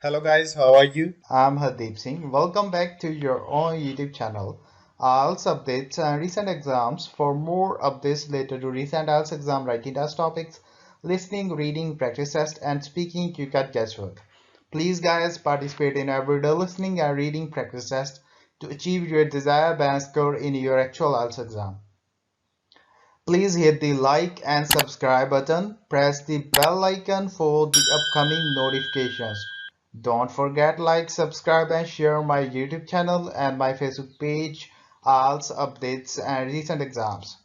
Hello guys, how are you? I'm Hardeep Singh. Welcome back to your own YouTube channel. IELTS updates and recent exams. For more updates related to recent IELTS exam writing test topics, listening, reading, practice test, and speaking, you got guesswork. Please, guys, participate in everyday listening and reading practice test to achieve your desired band score in your actual IELTS exam. Please hit the like and subscribe button. Press the bell icon for the upcoming notifications. Don't forget like, subscribe and share my YouTube channel and my Facebook page, IELTS updates and recent exams.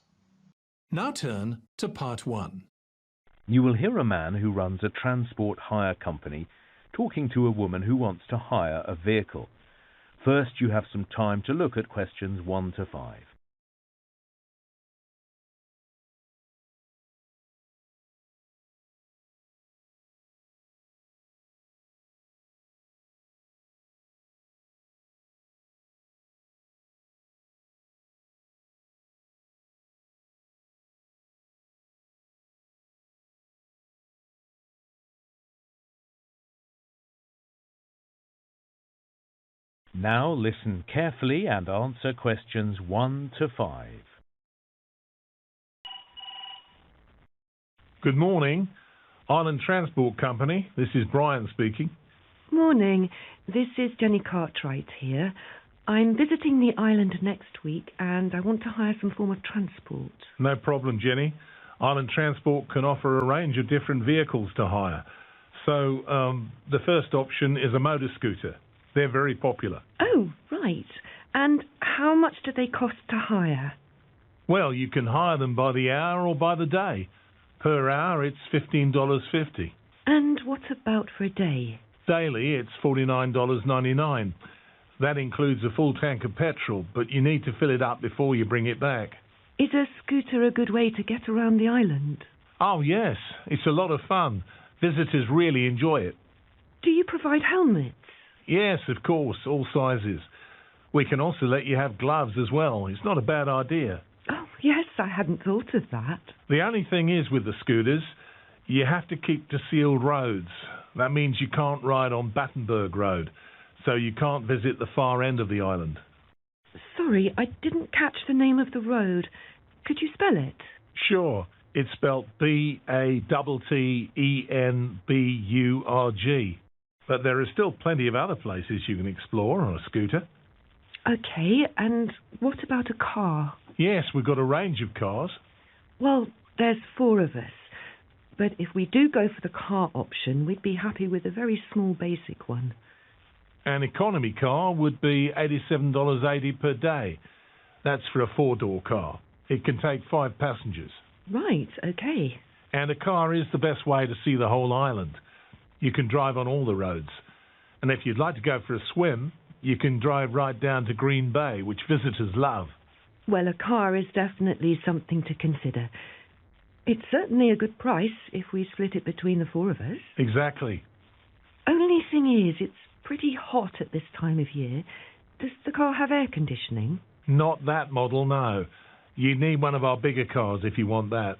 Now turn to part 1. You will hear a man who runs a transport hire company talking to a woman who wants to hire a vehicle. First, you have some time to look at questions 1 to 5. Now listen carefully and answer questions 1 to 5. Good morning, Island Transport Company. This is Brian speaking. Morning. This is Jenny Cartwright here. I'm visiting the island next week and I want to hire some form of transport. No problem, Jenny. Island Transport can offer a range of different vehicles to hire. So the first option is a motor scooter. They're very popular. Oh, right. And how much do they cost to hire? Well, you can hire them by the hour or by the day. Per hour, it's $15.50. And what about for a day? Daily, it's $49.99. That includes a full tank of petrol, but you need to fill it up before you bring it back. Is a scooter a good way to get around the island? Oh, yes. It's a lot of fun. Visitors really enjoy it. Do you provide helmets? Yes, of course, all sizes. We can also let you have gloves as well. It's not a bad idea. Oh, yes, I hadn't thought of that. The only thing is with the scooters, you have to keep to sealed roads. That means you can't ride on Battenberg Road, so you can't visit the far end of the island. Sorry, I didn't catch the name of the road. Could you spell it? Sure, it's spelt Battenburg. But there are still plenty of other places you can explore on a scooter. Okay, and what about a car? Yes, we've got a range of cars. Well, there's 4 of us. But if we do go for the car option, we'd be happy with a very small basic one. An economy car would be $87.80 per day. That's for a 4-door car. It can take 5 passengers. Right, okay. And a car is the best way to see the whole island. You can drive on all the roads. And if you'd like to go for a swim, you can drive right down to Green Bay, which visitors love. Well, a car is definitely something to consider. It's certainly a good price if we split it between the 4 of us. Exactly. Only thing is, it's pretty hot at this time of year. Does the car have air conditioning? Not that model, no. You need one of our bigger cars if you want that.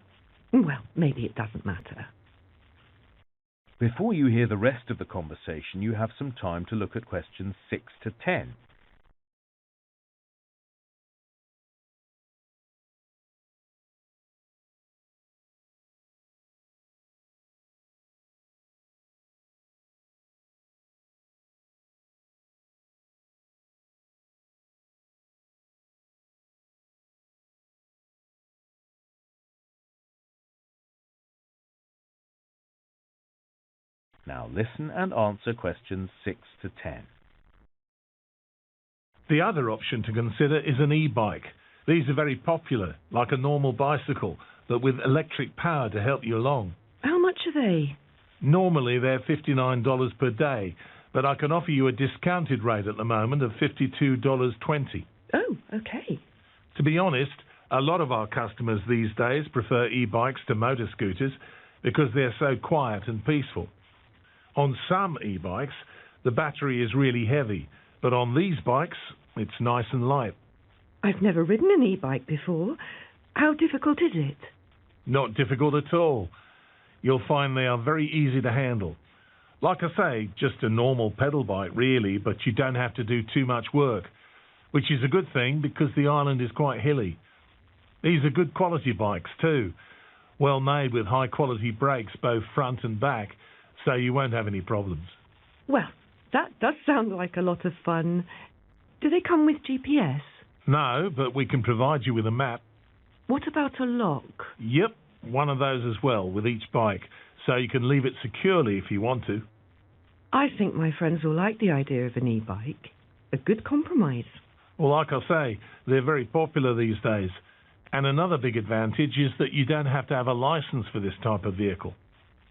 Well, maybe it doesn't matter. Before you hear the rest of the conversation, you have some time to look at questions 6 to 10. Now listen and answer questions 6 to 10. The other option to consider is an e-bike. These are very popular, like a normal bicycle, but with electric power to help you along. How much are they? Normally they're $59 per day, but I can offer you a discounted rate at the moment of $52.20. Oh, okay. To be honest, a lot of our customers these days prefer e-bikes to motor scooters because they're so quiet and peaceful. On some e-bikes, the battery is really heavy, but on these bikes, it's nice and light. I've never ridden an e-bike before. How difficult is it? Not difficult at all. You'll find they are very easy to handle. Like I say, just a normal pedal bike really, but you don't have to do too much work, which is a good thing because the island is quite hilly. These are good quality bikes too, well made with high quality brakes both front and back, so you won't have any problems. Well, that does sound like a lot of fun. Do they come with GPS? No, but we can provide you with a map. What about a lock? Yep, one of those as well with each bike, so you can leave it securely if you want to. I think my friends will like the idea of an e-bike. A good compromise. Well, like I say, they're very popular these days. And another big advantage is that you don't have to have a license for this type of vehicle.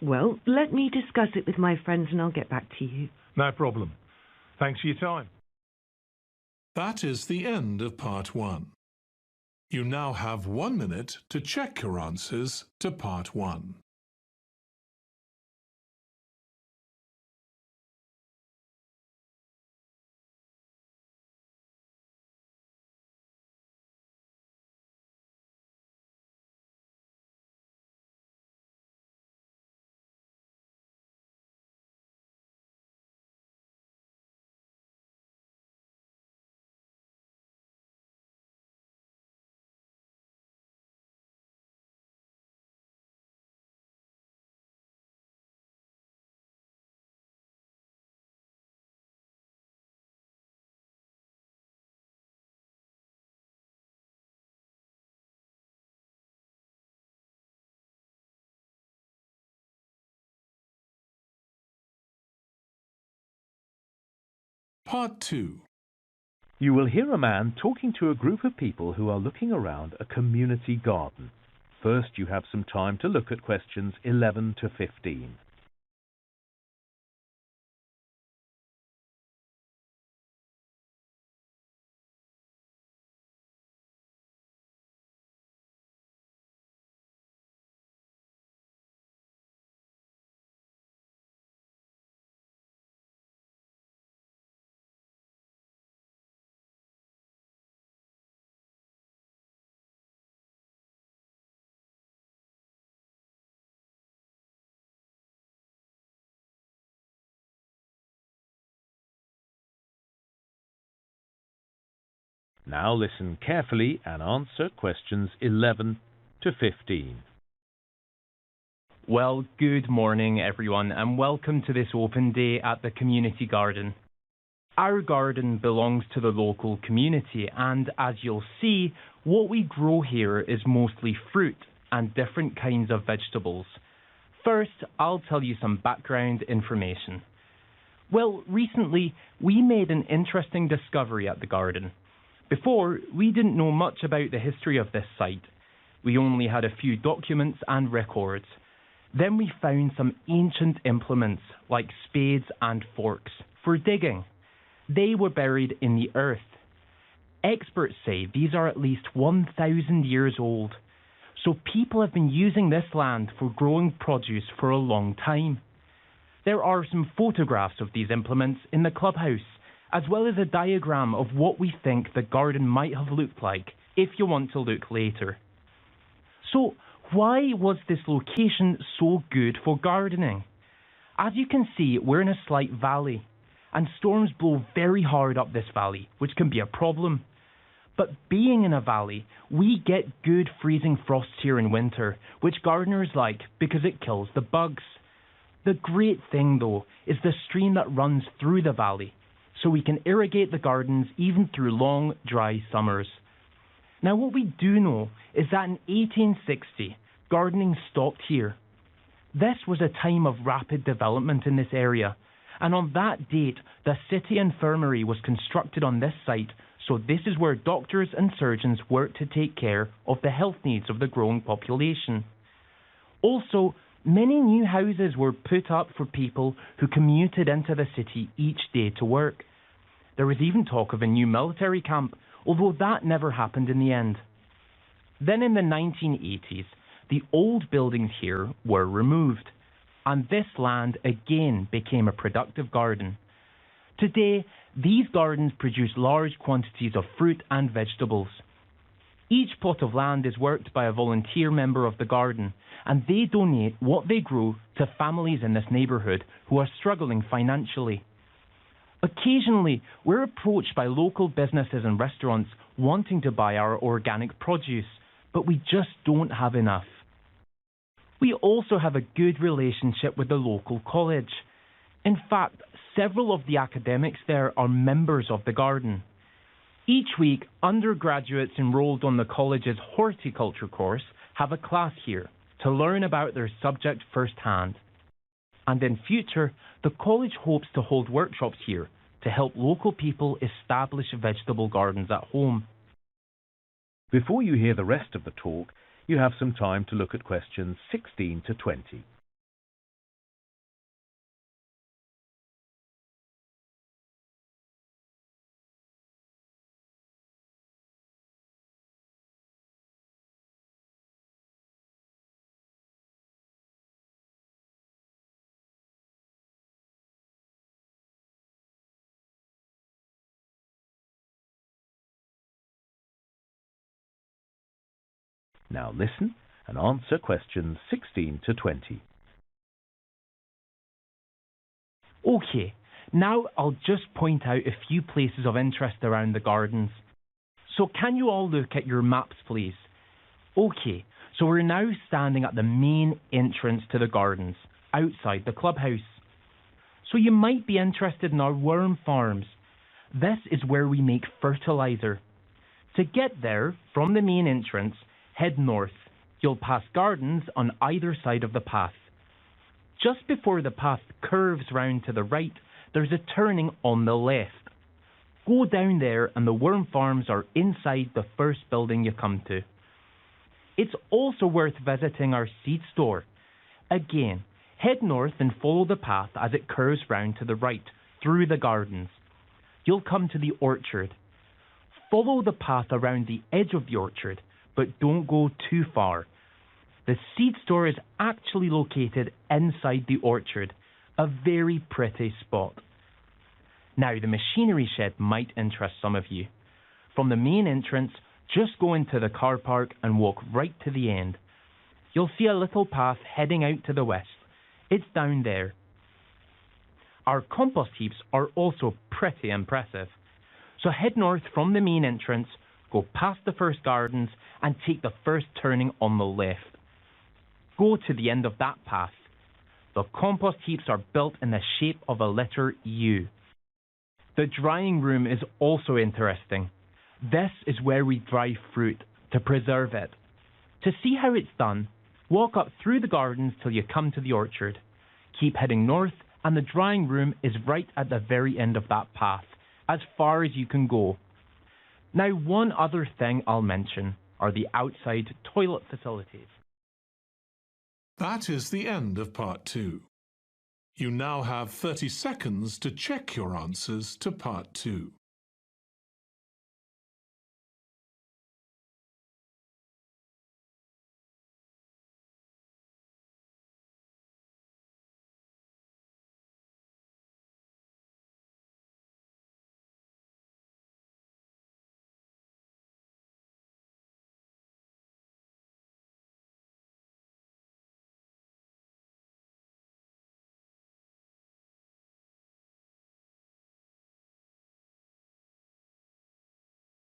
Well, let me discuss it with my friends and I'll get back to you. No problem. Thanks for your time. That is the end of part 1. You now have 1 minute to check your answers to part 1. Part 2. You will hear a man talking to a group of people who are looking around a community garden. First, you have some time to look at questions 11 to 15. Now listen carefully and answer questions 11 to 15. Well, good morning everyone and welcome to this open day at the community garden. Our garden belongs to the local community and as you'll see, what we grow here is mostly fruit and different kinds of vegetables. First, I'll tell you some background information. Well, recently we made an interesting discovery at the garden. Before, we didn't know much about the history of this site. We only had a few documents and records. Then we found some ancient implements like spades and forks for digging. They were buried in the earth. Experts say these are at least 1,000 years old. So people have been using this land for growing produce for a long time. There are some photographs of these implements in the clubhouse, as well as a diagram of what we think the garden might have looked like if you want to look later. So, why was this location so good for gardening? As you can see, we're in a slight valley, and storms blow very hard up this valley, which can be a problem. But being in a valley, we get good freezing frosts here in winter, which gardeners like because it kills the bugs. The great thing though is the stream that runs through the valley, so we can irrigate the gardens even through long, dry summers. Now what we do know is that in 1860, gardening stopped here. This was a time of rapid development in this area, and on that date, the city infirmary was constructed on this site, so this is where doctors and surgeons worked to take care of the health needs of the growing population. Also, many new houses were put up for people who commuted into the city each day to work. There was even talk of a new military camp, although that never happened in the end. Then in the 1980s, the old buildings here were removed, and this land again became a productive garden. Today, these gardens produce large quantities of fruit and vegetables. Each plot of land is worked by a volunteer member of the garden, and they donate what they grow to families in this neighbourhood who are struggling financially. Occasionally, we're approached by local businesses and restaurants wanting to buy our organic produce, but we just don't have enough. We also have a good relationship with the local college. In fact, several of the academics there are members of the garden. Each week, undergraduates enrolled on the college's horticulture course have a class here to learn about their subject firsthand. And in future, the college hopes to hold workshops here to help local people establish vegetable gardens at home. Before you hear the rest of the talk, you have some time to look at questions 16 to 20. Now listen and answer questions 16 to 20. Okay, now I'll just point out a few places of interest around the gardens. So can you all look at your maps, please? Okay, so we're now standing at the main entrance to the gardens, outside the clubhouse. So you might be interested in our worm farms. This is where we make fertilizer. To get there from the main entrance, head north. You'll pass gardens on either side of the path. Just before the path curves round to the right, there's a turning on the left. Go down there and the worm farms are inside the first building you come to. It's also worth visiting our seed store. Again, head north and follow the path as it curves round to the right, through the gardens. You'll come to the orchard. Follow the path around the edge of the orchard, but don't go too far. The seed store is actually located inside the orchard, a very pretty spot. Now, the machinery shed might interest some of you. From the main entrance, just go into the car park and walk right to the end. You'll see a little path heading out to the west. It's down there. Our compost heaps are also pretty impressive. So head north from the main entrance, go past the first gardens and take the first turning on the left. Go to the end of that path. The compost heaps are built in the shape of a letter U. The drying room is also interesting. This is where we dry fruit to preserve it. To see how it's done, walk up through the gardens till you come to the orchard. Keep heading north and the drying room is right at the very end of that path, as far as you can go. Now, one other thing I'll mention are the outside toilet facilities. That is the end of part 2. You now have 30 seconds to check your answers to part 2.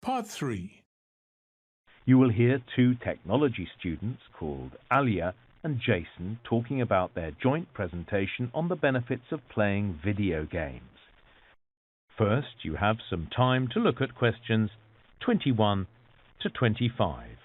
Part 3. You will hear two technology students called Alia and Jason talking about their joint presentation on the benefits of playing video games. First, you have some time to look at questions 21 to 25.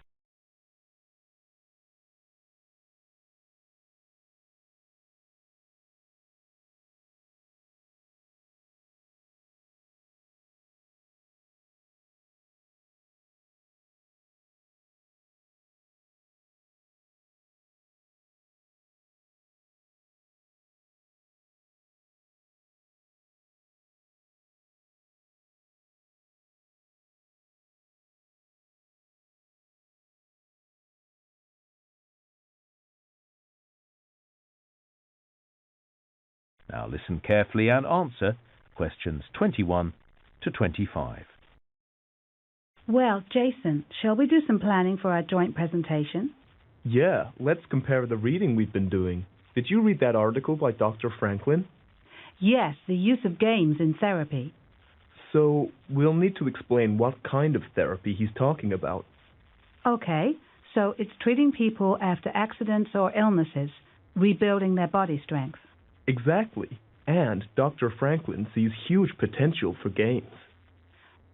Now listen carefully and answer questions 21 to 25. Well, Jason, shall we do some planning for our joint presentation? Yeah, let's compare the reading we've been doing. Did you read that article by Dr. Franklin? Yes, the use of games in therapy. So, we'll need to explain what kind of therapy he's talking about. Okay, so it's treating people after accidents or illnesses, rebuilding their body strength. Exactly. And Dr. Franklin sees huge potential for games.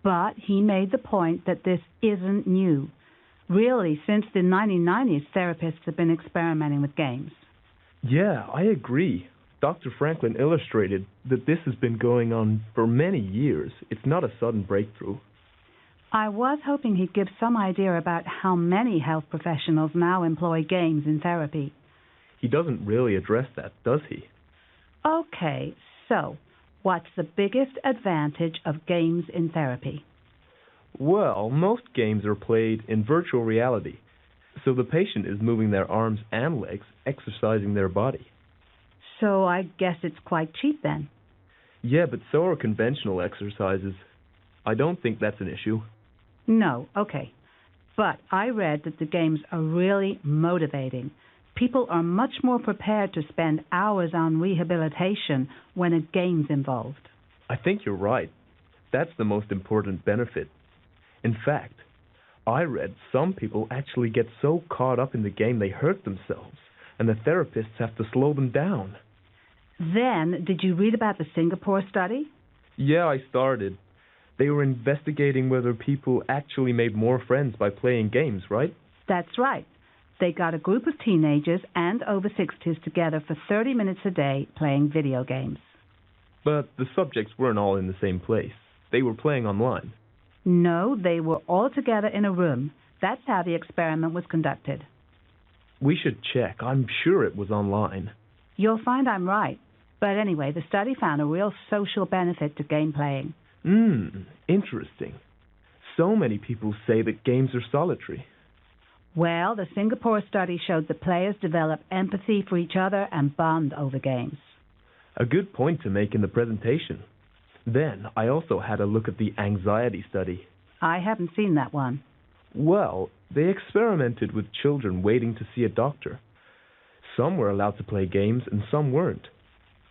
But he made the point that this isn't new. Really, since the 1990s, therapists have been experimenting with games. Yeah, I agree. Dr. Franklin illustrated that this has been going on for many years. It's not a sudden breakthrough. I was hoping he'd give some idea about how many health professionals now employ games in therapy. He doesn't really address that, does he? Okay, so what's the biggest advantage of games in therapy? Well, most games are played in virtual reality, so the patient is moving their arms and legs, exercising their body. So I guess it's quite cheap then. Yeah, but so are conventional exercises. I don't think that's an issue. No, okay. But I read that the games are really motivating. People are much more prepared to spend hours on rehabilitation when a game's involved. I think you're right. That's the most important benefit. In fact, I read some people actually get so caught up in the game they hurt themselves, and the therapists have to slow them down. Then, did you read about the Singapore study? Yeah, I started. They were investigating whether people actually made more friends by playing games, right? That's right. They got a group of teenagers and over 60s together for 30 minutes a day playing video games. But the subjects weren't all in the same place. They were playing online. No, they were all together in a room. That's how the experiment was conducted. We should check. I'm sure it was online. You'll find I'm right. But anyway, the study found a real social benefit to game playing. Interesting. So many people say that games are solitary. Well, the Singapore study showed that players develop empathy for each other and bond over games. A good point to make in the presentation. Then, I also had a look at the anxiety study. I haven't seen that one. Well, they experimented with children waiting to see a doctor. Some were allowed to play games and some weren't.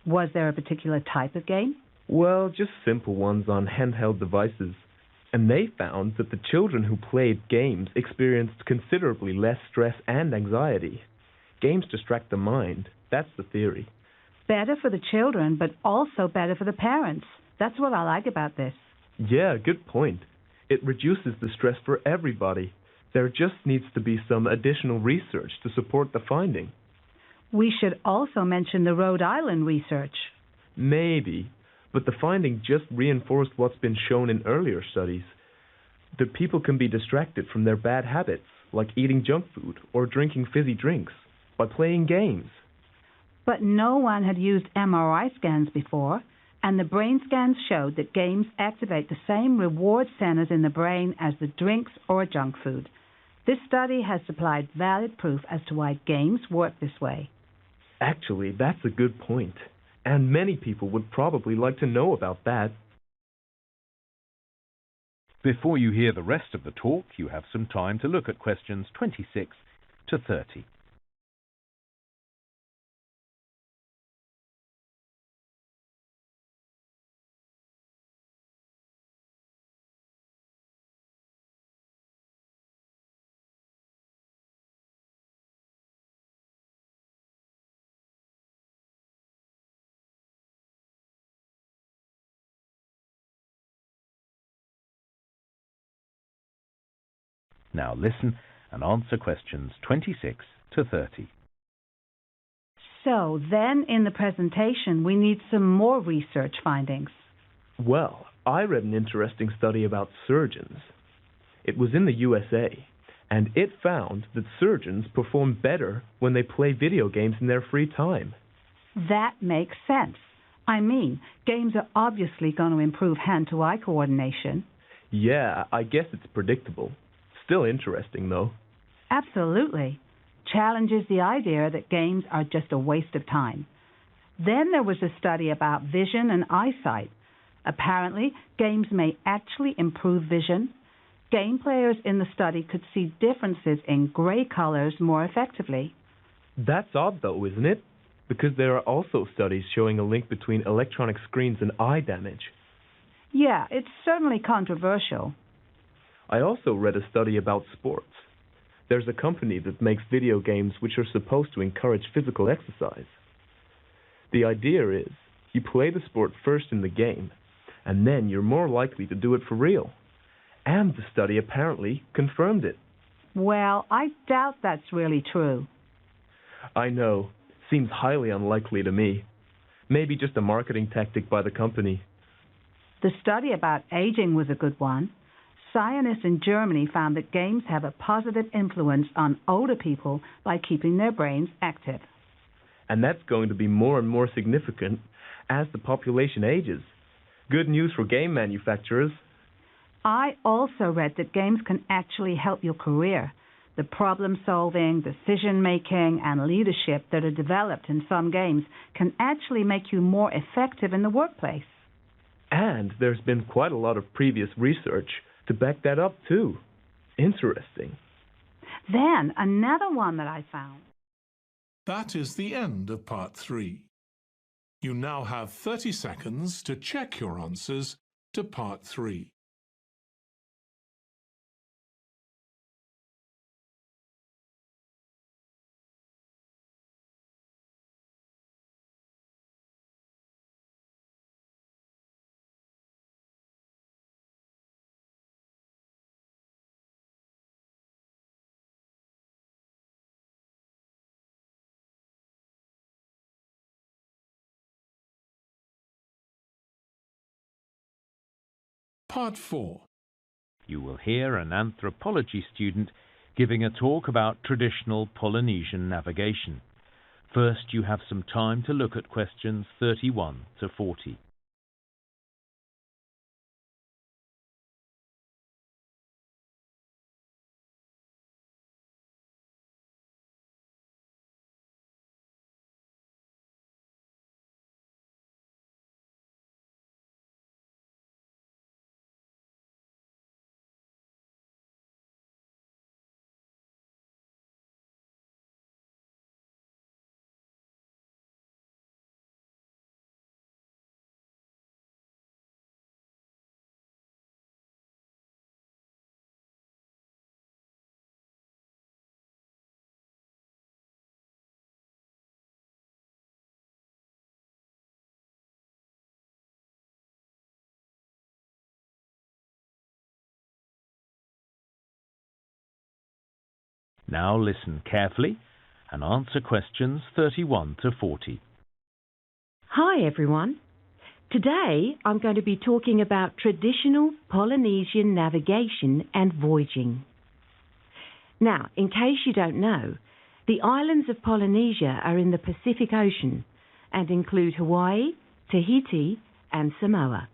Was there a particular type of game? Well, just simple ones on handheld devices. And they found that the children who played games experienced considerably less stress and anxiety. Games distract the mind. That's the theory. Better for the children, but also better for the parents. That's what I like about this. Yeah, good point. It reduces the stress for everybody. There just needs to be some additional research to support the finding. We should also mention the Rhode Island research. Maybe, but the finding just reinforced what's been shown in earlier studies. That people can be distracted from their bad habits, like eating junk food or drinking fizzy drinks, by playing games. But no one had used MRI scans before, and the brain scans showed that games activate the same reward centers in the brain as the drinks or junk food. This study has supplied valid proof as to why games work this way. Actually, that's a good point, and many people would probably like to know about that. Before you hear the rest of the talk, you have some time to look at questions 26 to 30. Now listen and answer questions 26 to 30. So then in the presentation we need some more research findings. Well, I read an interesting study about surgeons. It was in the USA, and it found that surgeons perform better when they play video games in their free time. That makes sense. I mean, games are obviously going to improve hand-to-eye coordination. Yeah, I guess it's predictable. Still interesting, though. Absolutely. Challenges the idea that games are just a waste of time. Then there was a study about vision and eyesight. Apparently, games may actually improve vision. Game players in the study could see differences in gray colors more effectively. That's odd though, isn't it? Because there are also studies showing a link between electronic screens and eye damage. Yeah, it's certainly controversial. I also read a study about sports. There's a company that makes video games which are supposed to encourage physical exercise. The idea is, you play the sport first in the game, and then you're more likely to do it for real. And the study apparently confirmed it. Well, I doubt that's really true. I know. Seems highly unlikely to me. Maybe just a marketing tactic by the company. The study about aging was a good one. Scientists in Germany found that games have a positive influence on older people by keeping their brains active. And that's going to be more and more significant as the population ages. Good news for game manufacturers. I also read that games can actually help your career. The problem-solving, decision-making, and leadership that are developed in some games can actually make you more effective in the workplace. And there's been quite a lot of previous research to back that up, too. Interesting. Then, another one that I found. That is the end of part 3. You now have 30 seconds to check your answers to part 3. Part 4. You will hear an anthropology student giving a talk about traditional Polynesian navigation. First, you have some time to look at questions 31 to 40. Now listen carefully and answer questions 31 to 40. Hi everyone. Today I'm going to be talking about traditional Polynesian navigation and voyaging. Now, in case you don't know, the islands of Polynesia are in the Pacific Ocean and include Hawaii, Tahiti and Samoa.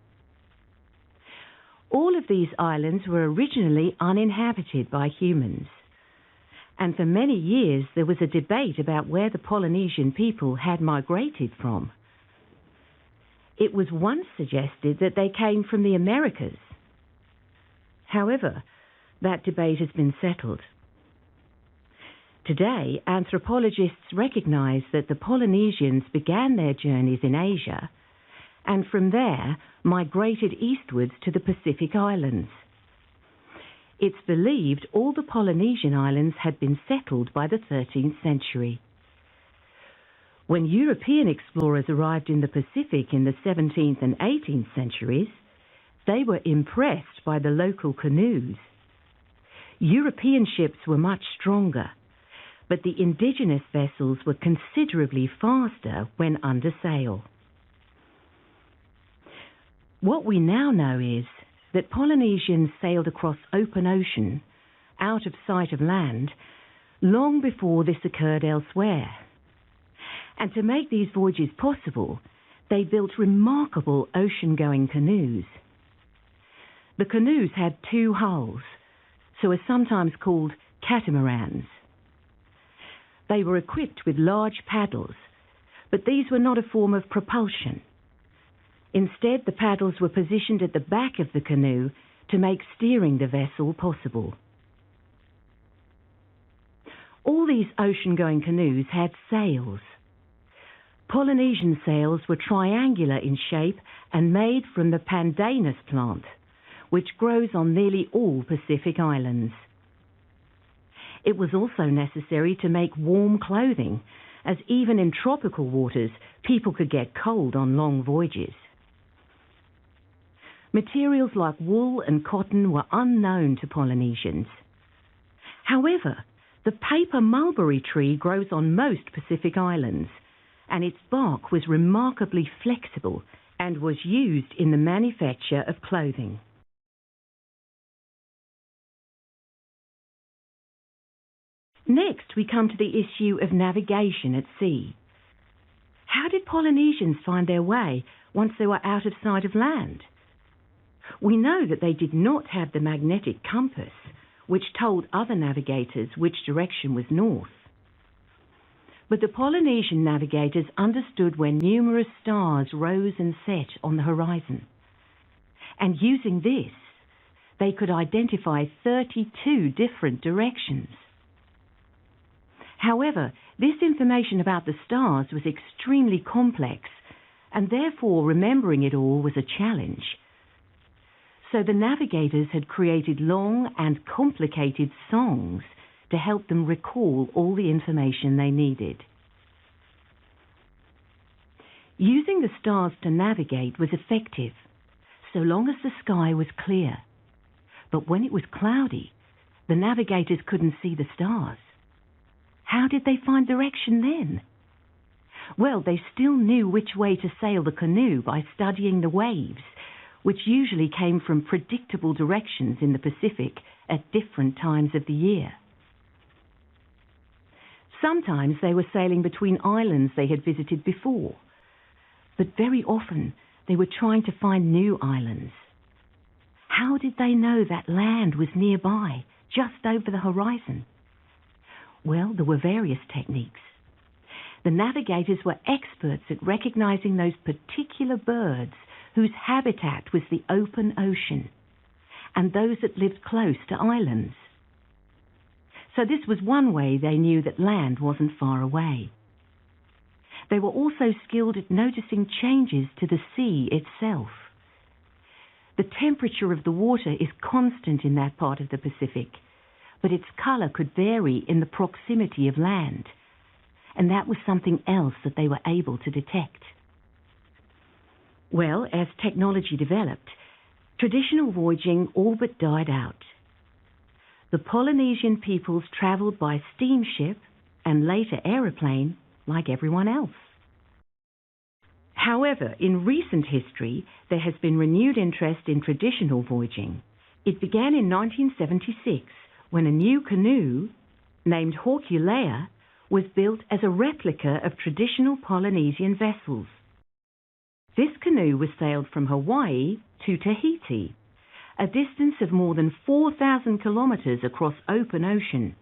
All of these islands were originally uninhabited by humans. And for many years there was a debate about where the Polynesian people had migrated from. It was once suggested that they came from the Americas. However, that debate has been settled. Today, anthropologists recognize that the Polynesians began their journeys in Asia and from there migrated eastwards to the Pacific Islands. It's believed all the Polynesian islands had been settled by the 13th century. When European explorers arrived in the Pacific in the 17th and 18th centuries, they were impressed by the local canoes. European ships were much stronger, but the indigenous vessels were considerably faster when under sail. What we now know is that Polynesians sailed across open ocean, out of sight of land, long before this occurred elsewhere. And to make these voyages possible, they built remarkable ocean-going canoes. The canoes had 2 hulls, so are sometimes called catamarans. They were equipped with large paddles, but these were not a form of propulsion. Instead, the paddles were positioned at the back of the canoe to make steering the vessel possible. All these ocean-going canoes had sails. Polynesian sails were triangular in shape and made from the pandanus plant, which grows on nearly all Pacific islands. It was also necessary to make warm clothing, as even in tropical waters, people could get cold on long voyages. Materials like wool and cotton were unknown to Polynesians. However, the paper mulberry tree grows on most Pacific islands, and its bark was remarkably flexible and was used in the manufacture of clothing. Next, we come to the issue of navigation at sea. How did Polynesians find their way once they were out of sight of land? We know that they did not have the magnetic compass, which told other navigators which direction was north. But the Polynesian navigators understood when numerous stars rose and set on the horizon. And using this, they could identify 32 different directions. However, this information about the stars was extremely complex, and therefore remembering it all was a challenge. So the navigators had created long and complicated songs to help them recall all the information they needed. Using the stars to navigate was effective, so long as the sky was clear. But when it was cloudy, the navigators couldn't see the stars. How did they find direction then? Well, they still knew which way to sail the canoe by studying the waves, which usually came from predictable directions in the Pacific at different times of the year. Sometimes they were sailing between islands they had visited before, but very often they were trying to find new islands. How did they know that land was nearby, just over the horizon? Well, there were various techniques. The navigators were experts at recognizing those particular birds whose habitat was the open ocean, and those that lived close to islands. So this was one way they knew that land wasn't far away. They were also skilled at noticing changes to the sea itself. The temperature of the water is constant in that part of the Pacific, but its color could vary in the proximity of land, and that was something else that they were able to detect. Well, as technology developed, traditional voyaging all but died out. The Polynesian peoples traveled by steamship and later aeroplane like everyone else. However, in recent history, there has been renewed interest in traditional voyaging. It began in 1976 when a new canoe, named Hawkulea, was built as a replica of traditional Polynesian vessels. This canoe was sailed from Hawaii to Tahiti, a distance of more than 4,000 kilometers across open ocean.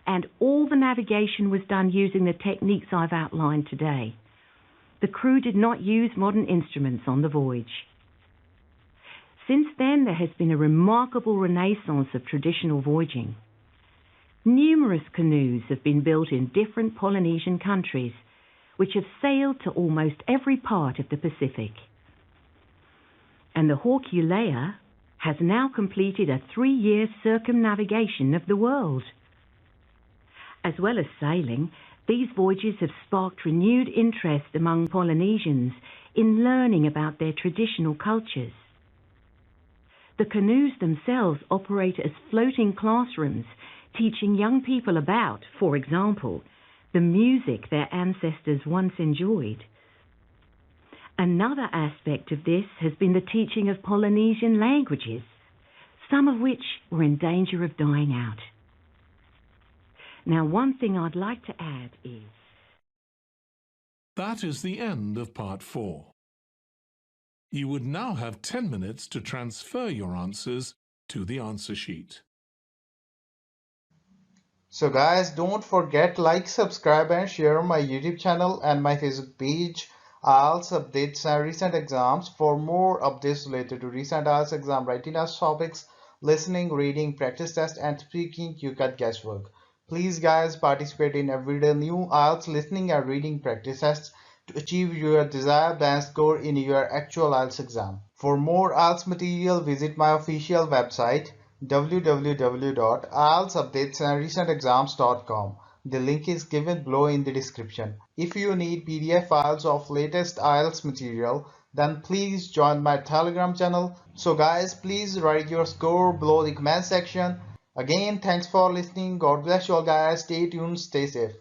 And all the navigation was done using the techniques I've outlined today. The crew did not use modern instruments on the voyage. Since then, there has been a remarkable renaissance of traditional voyaging. Numerous canoes have been built in different Polynesian countries, which have sailed to almost every part of the Pacific. And the Hawkulea has now completed a 3-year circumnavigation of the world. As well as sailing, these voyages have sparked renewed interest among Polynesians in learning about their traditional cultures. The canoes themselves operate as floating classrooms, teaching young people about, for example, the music their ancestors once enjoyed. Another aspect of this has been the teaching of Polynesian languages, some of which were in danger of dying out. Now, one thing I'd like to add is... That is the end of part 4. You would now have 10 minutes to transfer your answers to the answer sheet. So guys, don't forget like, subscribe and share my YouTube channel and my Facebook page. IELTS updates and recent exams. For more updates related to recent IELTS exam writing test topics, listening, reading, practice test, and speaking, you got guesswork. Please guys participate in everyday new IELTS listening and reading practice tests to achieve your desired band score in your actual IELTS exam. For more IELTS material, visit my official website www.ieltsupdatesandrecentexams.com. The link is given below in the description. If you need PDF files of latest IELTS material, then please join my Telegram channel. So guys, please write your score below the comment section. Again, thanks for listening. God bless you all guys. Stay tuned, stay safe.